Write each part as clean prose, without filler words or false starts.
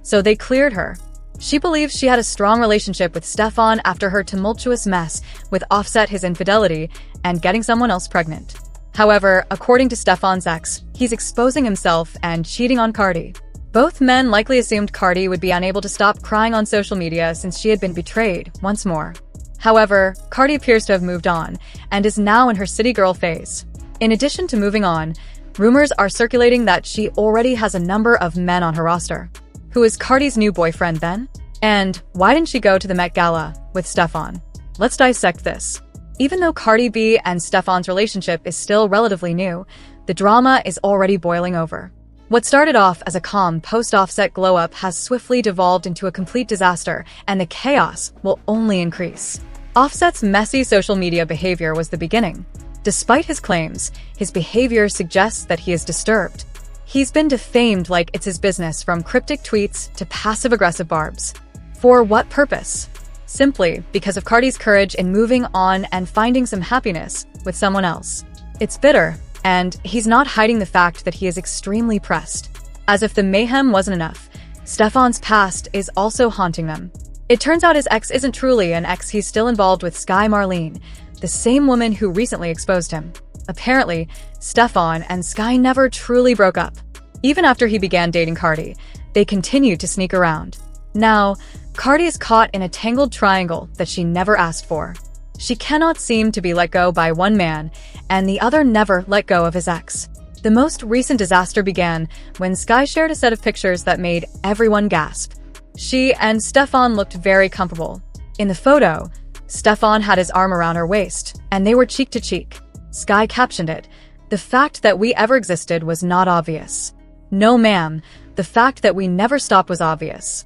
so they cleared her. She believes she had a strong relationship with Stefon after her tumultuous mess with Offset, his infidelity, and getting someone else pregnant. However, according to Stefon's ex, he's exposing himself and cheating on Cardi. Both men likely assumed Cardi would be unable to stop crying on social media since she had been betrayed once more. However, Cardi appears to have moved on and is now in her city girl phase. In addition to moving on, rumors are circulating that she already has a number of men on her roster. Who is Cardi's new boyfriend then? And why didn't she go to the Met Gala with Stefon? Let's dissect this. Even though Cardi B and Stefon's relationship is still relatively new, the drama is already boiling over. What started off as a calm post-Offset glow-up has swiftly devolved into a complete disaster, and the chaos will only increase. Offset's messy social media behavior was the beginning. Despite his claims, his behavior suggests that he is disturbed. He's been defamed like it's his business, from cryptic tweets to passive-aggressive barbs. For what purpose? Simply because of Cardi's courage in moving on and finding some happiness with someone else. It's bitter, and he's not hiding the fact that he is extremely pressed. As if the mayhem wasn't enough, Stefon's past is also haunting them. It turns out his ex isn't truly an ex. He's still involved with Sky Marlene, the same woman who recently exposed him. Apparently, Stefon and Sky never truly broke up. Even after he began dating Cardi, they continued to sneak around. Now, Cardi is caught in a tangled triangle that she never asked for. She cannot seem to be let go by one man, and the other never let go of his ex. The most recent disaster began when Sky shared a set of pictures that made everyone gasp. She and Stefon looked very comfortable. In the photo, Stefon had his arm around her waist, and they were cheek to cheek. Sky captioned it, "The fact that we ever existed was not obvious." No ma'am, the fact that we never stopped was obvious.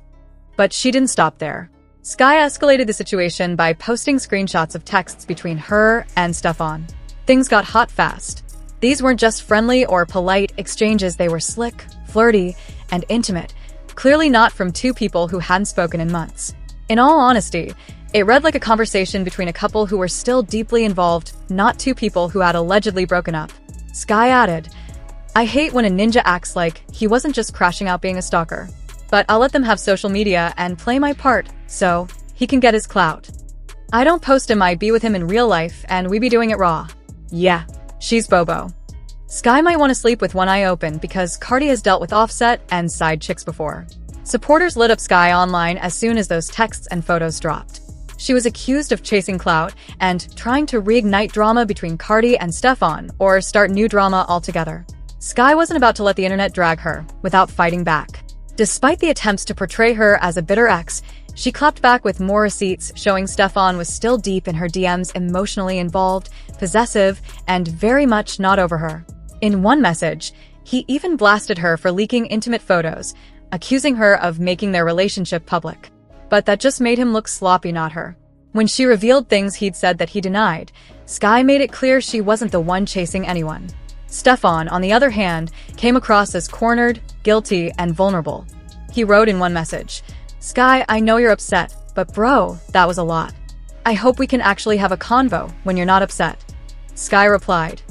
But she didn't stop there. Sky escalated the situation by posting screenshots of texts between her and Stefon. Things got hot fast. These weren't just friendly or polite exchanges, they were slick, flirty, and intimate, clearly not from two people who hadn't spoken in months. In all honesty, it read like a conversation between a couple who were still deeply involved, not two people who had allegedly broken up. Sky added, "I hate when a ninja acts like he wasn't just crashing out being a stalker. But I'll let them have social media and play my part so he can get his clout. I don't post him, I be with him in real life and we be doing it raw." Yeah, she's Bobo. Sky might want to sleep with one eye open because Cardi has dealt with Offset and side chicks before. Supporters lit up Sky online as soon as those texts and photos dropped. She was accused of chasing clout and trying to reignite drama between Cardi and Stefon or start new drama altogether. Sky wasn't about to let the internet drag her without fighting back. Despite the attempts to portray her as a bitter ex, she clapped back with more receipts showing Stefon was still deep in her DMs, emotionally involved, possessive, and very much not over her. In one message, he even blasted her for leaking intimate photos, accusing her of making their relationship public. But that just made him look sloppy, not her. When she revealed things he'd said that he denied, Sky made it clear she wasn't the one chasing anyone. Stefon, on the other hand, came across as cornered, guilty, and vulnerable. He wrote in one message, "Sky, I know you're upset, but bro, that was a lot. I hope we can actually have a convo when you're not upset." Sky replied,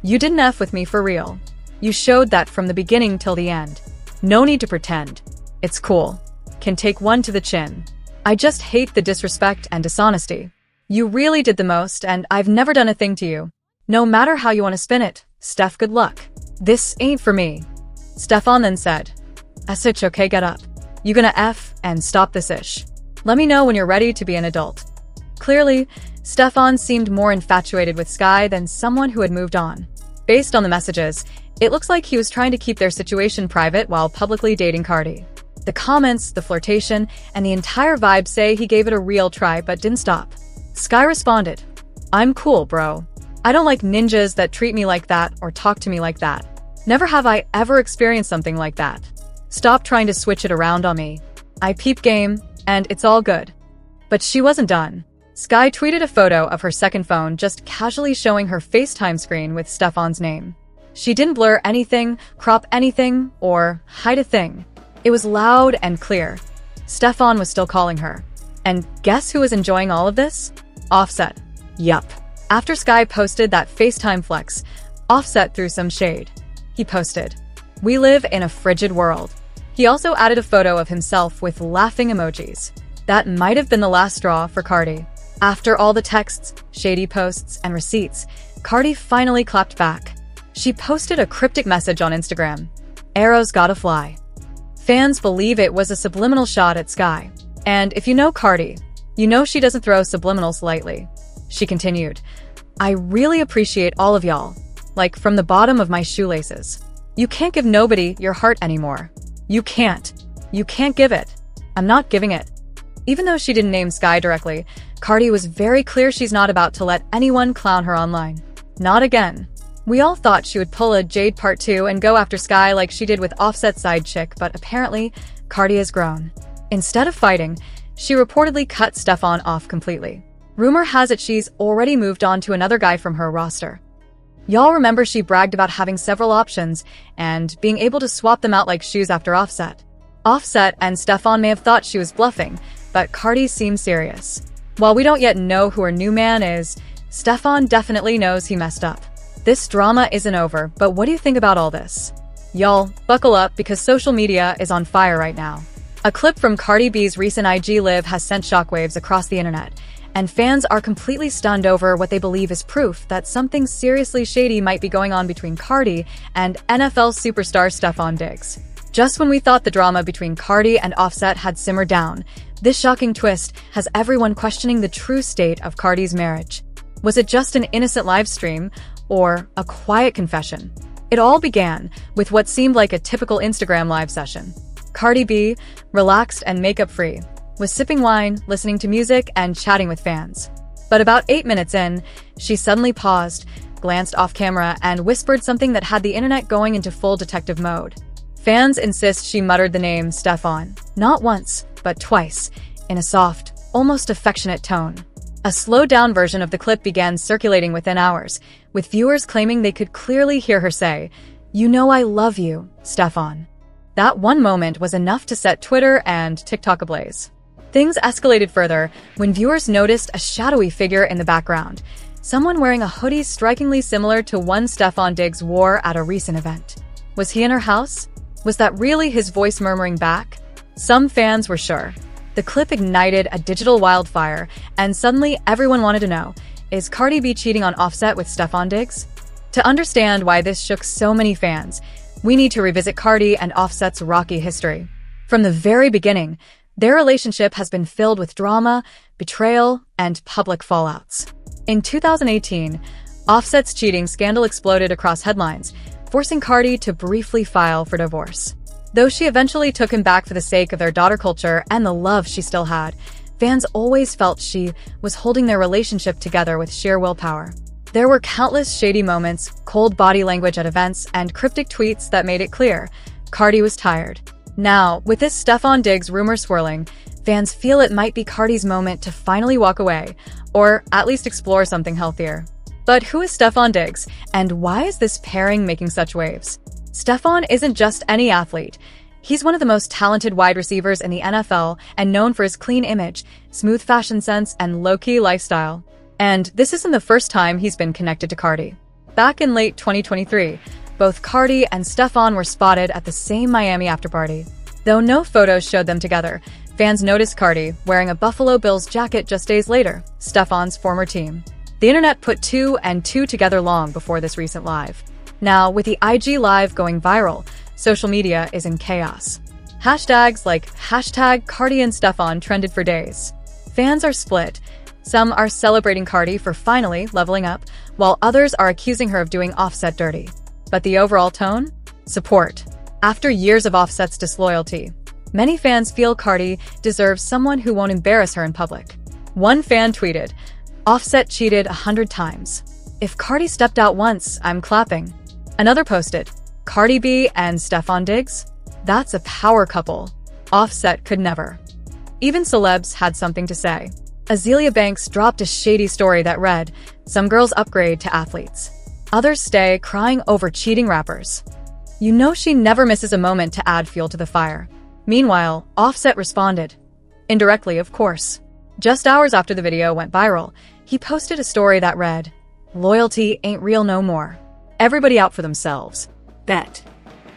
"You didn't F with me for real. You showed that from the beginning till the end. No need to pretend. It's cool. Can take one to the chin. I just hate the disrespect and dishonesty. You really did the most, and I've never done a thing to you. No matter how you want to spin it, Steph, good luck. This ain't for me." Stefon then said, "It's okay, get up. You gonna F and stop this ish. Let me know when you're ready to be an adult." Clearly, Stefon seemed more infatuated with Sky than someone who had moved on. Based on the messages, it looks like he was trying to keep their situation private while publicly dating Cardi. The comments, the flirtation, and the entire vibe say he gave it a real try but didn't stop. Sky responded, "I'm cool, bro. I don't like ninjas that treat me like that or talk to me like that. Never have I ever experienced something like that. Stop trying to switch it around on me. I peep game, and it's all good." But she wasn't done. Sky tweeted a photo of her second phone just casually showing her FaceTime screen with Stefon's name. She didn't blur anything, crop anything, or hide a thing. It was loud and clear. Stefon was still calling her. And guess who was enjoying all of this? Offset. Yup. After Sky posted that FaceTime flex, Offset threw some shade. He posted, "We live in a frigid world." He also added a photo of himself with laughing emojis. That might have been the last straw for Cardi. After all the texts, shady posts, and receipts, Cardi finally clapped back. She posted a cryptic message on Instagram. "Arrows gotta fly." Fans believe it was a subliminal shot at Sky. And if you know Cardi, you know she doesn't throw subliminals lightly. She continued, "I really appreciate all of y'all. Like, from the bottom of my shoelaces. You can't give nobody your heart anymore. You can't. You can't give it. I'm not giving it." Even though she didn't name Sky directly, Cardi was very clear she's not about to let anyone clown her online. Not again. We all thought she would pull a Jade Part 2 and go after Sky like she did with Offset's side chick, but apparently, Cardi has grown. Instead of fighting, she reportedly cut Stefon off completely. Rumor has it she's already moved on to another guy from her roster. Y'all remember she bragged about having several options and being able to swap them out like shoes after Offset. Offset and Stefon may have thought she was bluffing, but Cardi seems serious. While we don't yet know who her new man is, Stefon definitely knows he messed up. This drama isn't over, but what do you think about all this? Y'all, buckle up because social media is on fire right now. A clip from Cardi B's recent IG Live has sent shockwaves across the internet, and fans are completely stunned over what they believe is proof that something seriously shady might be going on between Cardi and NFL superstar Stefon Diggs. Just when we thought the drama between Cardi and Offset had simmered down, this shocking twist has everyone questioning the true state of Cardi's marriage. Was it just an innocent live stream, or a quiet confession? It all began with what seemed like a typical Instagram live session. Cardi B, relaxed and makeup-free, was sipping wine, listening to music, and chatting with fans. But about 8 minutes in, she suddenly paused, glanced off camera, and whispered something that had the internet going into full detective mode. Fans insist she muttered the name Stefon, not once, but twice, in a soft, almost affectionate tone. A slowed-down version of the clip began circulating within hours, with viewers claiming they could clearly hear her say, "You know I love you, Stefon." That one moment was enough to set Twitter and TikTok ablaze. Things escalated further when viewers noticed a shadowy figure in the background, someone wearing a hoodie strikingly similar to one Stefon Diggs wore at a recent event. Was he in her house? Was that really his voice murmuring back? Some fans were sure. The clip ignited a digital wildfire, and suddenly everyone wanted to know, is Cardi B cheating on Offset with Stefon Diggs? To understand why this shook so many fans, we need to revisit Cardi and Offset's rocky history. From the very beginning, their relationship has been filled with drama, betrayal, and public fallouts. In 2018, Offset's cheating scandal exploded across headlines, forcing Cardi to briefly file for divorce. Though she eventually took him back for the sake of their daughter culture and the love she still had, fans always felt she was holding their relationship together with sheer willpower. There were countless shady moments, cold body language at events, and cryptic tweets that made it clear Cardi was tired. Now, with this Stefon Diggs rumor swirling, fans feel it might be Cardi's moment to finally walk away, or at least explore something healthier. But who is Stefon Diggs, and why is this pairing making such waves? Stefon isn't just any athlete. He's one of the most talented wide receivers in the NFL and known for his clean image, smooth fashion sense, and low-key lifestyle. And this isn't the first time he's been connected to Cardi. Back in late 2023, both Cardi and Stefon were spotted at the same Miami afterparty. Though no photos showed them together, fans noticed Cardi wearing a Buffalo Bills jacket just days later, Stefon's former team. The internet put two and two together long before this recent live. Now, with the IG Live going viral, social media is in chaos. Hashtags like #Cardi and Stefon trended for days. Fans are split. Some are celebrating Cardi for finally leveling up, while others are accusing her of doing Offset dirty. But the overall tone? Support. After years of Offset's disloyalty, many fans feel Cardi deserves someone who won't embarrass her in public. One fan tweeted, "Offset cheated 100 times. If Cardi stepped out once, I'm clapping." Another posted, "Cardi B and Stefon Diggs? That's a power couple. Offset could never." Even celebs had something to say. Azealia Banks dropped a shady story that read, "Some girls upgrade to athletes. Others stay crying over cheating rappers." You know she never misses a moment to add fuel to the fire. Meanwhile, Offset responded. Indirectly, of course. Just hours after the video went viral, he posted a story that read, "Loyalty ain't real no more. Everybody out for themselves. Bet."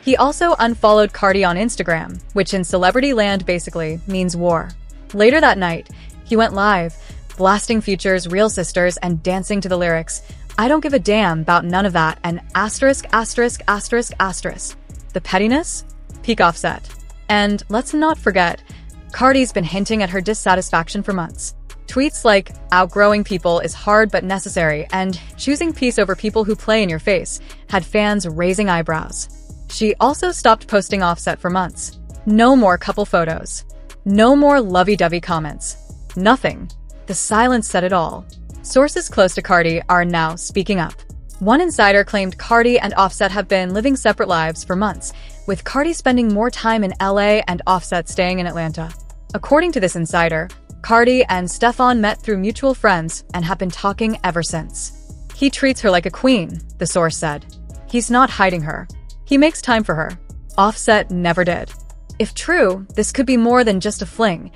He also unfollowed Cardi on Instagram, which in celebrity land basically means war. Later that night, he went live, blasting Future's Real Sisters and dancing to the lyrics, "I don't give a damn about none of that," and asterisk, asterisk, asterisk, asterisk. The pettiness? Peak Offset. And let's not forget, Cardi's been hinting at her dissatisfaction for months. Tweets like, "Outgrowing people is hard but necessary," and "choosing peace over people who play in your face" had fans raising eyebrows. She also stopped posting Offset for months. No more couple photos. No more lovey-dovey comments. Nothing. The silence said it all. Sources close to Cardi are now speaking up. One insider claimed Cardi and Offset have been living separate lives for months, with Cardi spending more time in LA and Offset staying in Atlanta. According to this insider, Cardi and Stefon met through mutual friends and have been talking ever since. "He treats her like a queen," the source said. "He's not hiding her. He makes time for her." Offset never did. If true, this could be more than just a fling.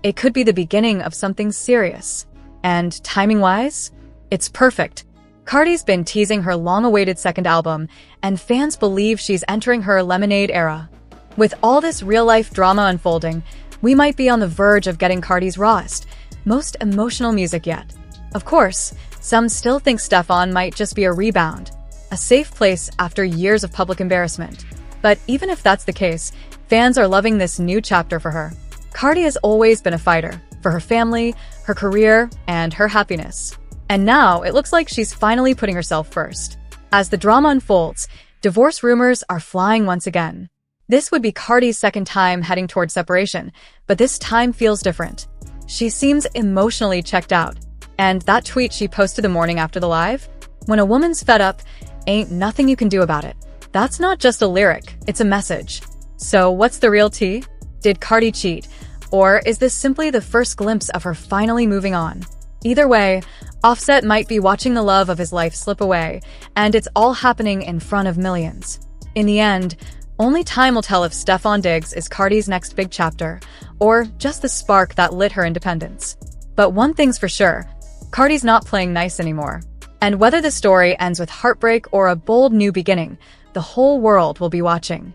It could be the beginning of something serious. And timing-wise, it's perfect. Cardi's been teasing her long-awaited second album, and fans believe she's entering her Lemonade era. With all this real-life drama unfolding, we might be on the verge of getting Cardi's rawest, most emotional music yet. Of course, some still think Stefon might just be a rebound, a safe place after years of public embarrassment. But even if that's the case, fans are loving this new chapter for her. Cardi has always been a fighter, for her family, her career, and her happiness. And now it looks like she's finally putting herself first. As the drama unfolds, divorce rumors are flying once again. This would be Cardi's second time heading toward separation, but this time feels different. She seems emotionally checked out. And that tweet she posted the morning after the live? "When a woman's fed up, ain't nothing you can do about it." That's not just a lyric, it's a message. So what's the real tea? Did Cardi cheat? Or is this simply the first glimpse of her finally moving on? Either way, Offset might be watching the love of his life slip away, and it's all happening in front of millions. In the end, only time will tell if Stefon Diggs is Cardi's next big chapter, or just the spark that lit her independence. But one thing's for sure, Cardi's not playing nice anymore. And whether the story ends with heartbreak or a bold new beginning, the whole world will be watching.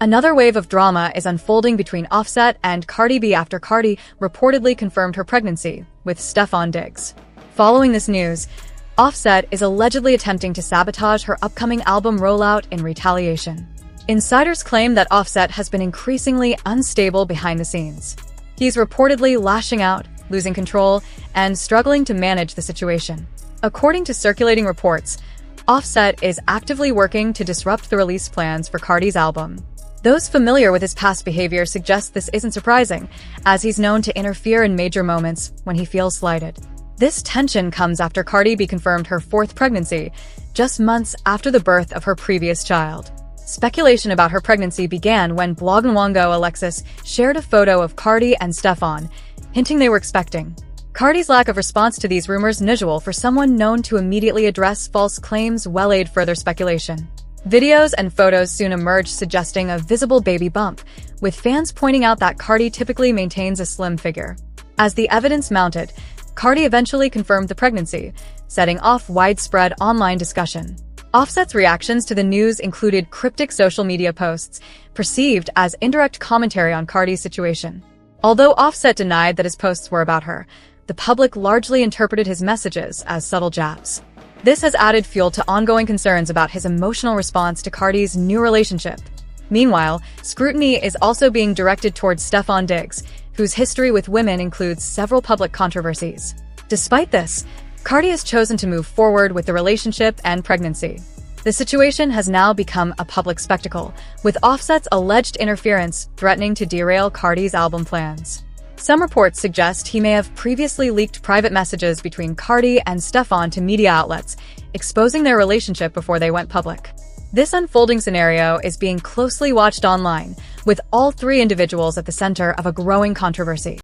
Another wave of drama is unfolding between Offset and Cardi B after Cardi reportedly confirmed her pregnancy with Stefon Diggs. Following this news, Offset is allegedly attempting to sabotage her upcoming album rollout in retaliation. Insiders claim that Offset has been increasingly unstable behind the scenes. He's reportedly lashing out, losing control, and struggling to manage the situation. According to circulating reports, Offset is actively working to disrupt the release plans for Cardi's album. Those familiar with his past behavior suggest this isn't surprising, as he's known to interfere in major moments when he feels slighted. This tension comes after Cardi B confirmed her fourth pregnancy, just months after the birth of her previous child. Speculation about her pregnancy began when Blogwango Alexis shared a photo of Cardi and Stefon, hinting they were expecting. Cardi's lack of response to these rumors unusual for someone known to immediately address false claims well-aid further speculation. Videos and photos soon emerged suggesting a visible baby bump, with fans pointing out that Cardi typically maintains a slim figure. As the evidence mounted, Cardi eventually confirmed the pregnancy, setting off widespread online discussion. Offset's reactions to the news included cryptic social media posts, perceived as indirect commentary on Cardi's situation. Although Offset denied that his posts were about her, the public largely interpreted his messages as subtle jabs. This has added fuel to ongoing concerns about his emotional response to Cardi's new relationship. Meanwhile, scrutiny is also being directed towards Stefon Diggs, whose history with women includes several public controversies. Despite this, Cardi has chosen to move forward with the relationship and pregnancy. The situation has now become a public spectacle, with Offset's alleged interference threatening to derail Cardi's album plans. Some reports suggest he may have previously leaked private messages between Cardi and Stefon to media outlets, exposing their relationship before they went public. This unfolding scenario is being closely watched online, with all three individuals at the center of a growing controversy.